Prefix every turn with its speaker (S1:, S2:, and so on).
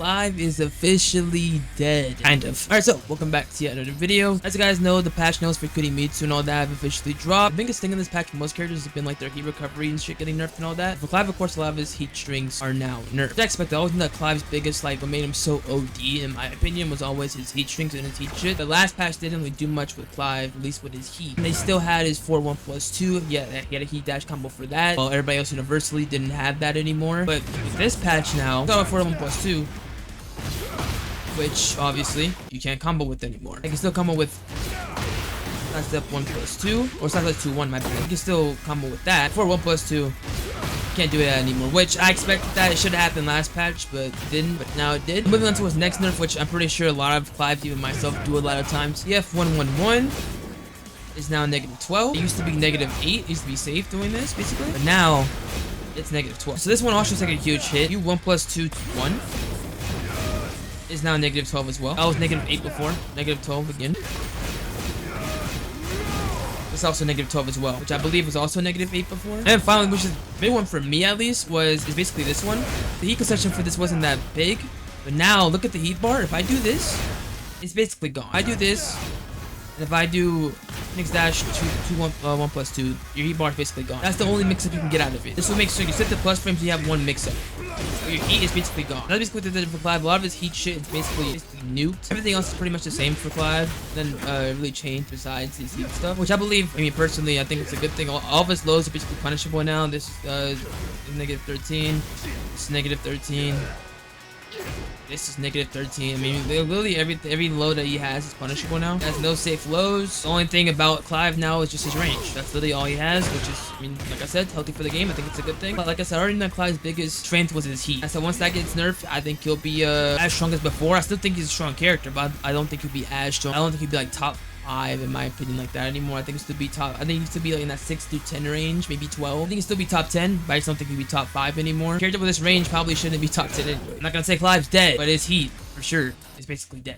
S1: CLIVE is officially dead. Kind of. Alright, so welcome back to yet another video. As you guys know, the patch notes for Kunimitsu and all that have officially dropped. The biggest thing in this patch for most characters has been like their heat recovery and shit getting nerfed and all that. For CLIVE, of course, a lot of his heat strings are now nerfed. I expect always that CLIVE's biggest, like, what made him so OD, in my opinion, was always his heat strings and his heat shit. The last patch didn't really do much with CLIVE, at least with his heat. And they still had his 4-1+2. Yeah, he had a heat dash combo for that. While everybody else universally didn't have that anymore. But with this patch now, got a 4-1+2. Which obviously you can't combo with anymore. I can still combo with not step 1+2 or step 2-1. My bad. You can still combo with that. For 1+2, can't do that anymore. Which I expected that it should have happened last patch, but it didn't. But now it did. Moving on to his next nerf, which I'm pretty sure a lot of CLIVEs, even myself, do a lot of times. EF111 is now -12. It used to be -8. It used to be safe doing this basically, but now it's -12. So this one also took a huge hit. You 1+2-1. Is now -12 as well. I was -8 before. -12 again. It's also -12 as well, which I believe was also -8 before. And finally, which is the big one for me at least, is basically this one. The heat concession for this wasn't that big, but now look at the heat bar. If I do this, it's basically gone. I do this, and if I do Phoenix Dash 1+2, your heat bar is basically gone. That's the only mix-up you can get out of it. This will make sure you set the plus frames, you have one mix-up. Your heat is basically gone. That's basically what they did for CLIVE. A lot of his heat shit is basically nuked. Everything else is pretty much the same for CLIVE. Then really changed besides his heat stuff, which I believe, I mean personally, I think it's a good thing. All of his lows are basically punishable now. This is -13. This is -13. This is -13. I mean, literally every low that he has is punishable now. He has no safe lows. The only thing about CLIVE now is just his range. That's literally all he has, which is, I mean, like I said, healthy for the game. I think it's a good thing. But like I said, I already know CLIVE's biggest strength was his heat. I said once that gets nerfed, I think he'll be as strong as before. I still think he's a strong character, but I don't think he'll be as strong. I don't think he'll be like top 5 in my opinion like that anymore. I think it's to be top. I think he used to be like in that 6 to 10 range, maybe 12. I think he'll still be top 10, but I just don't think he'll be top 5 anymore. Character with this range probably shouldn't be top 10 anyway. I'm not gonna say CLIVE's dead, but his heat for sure is basically dead.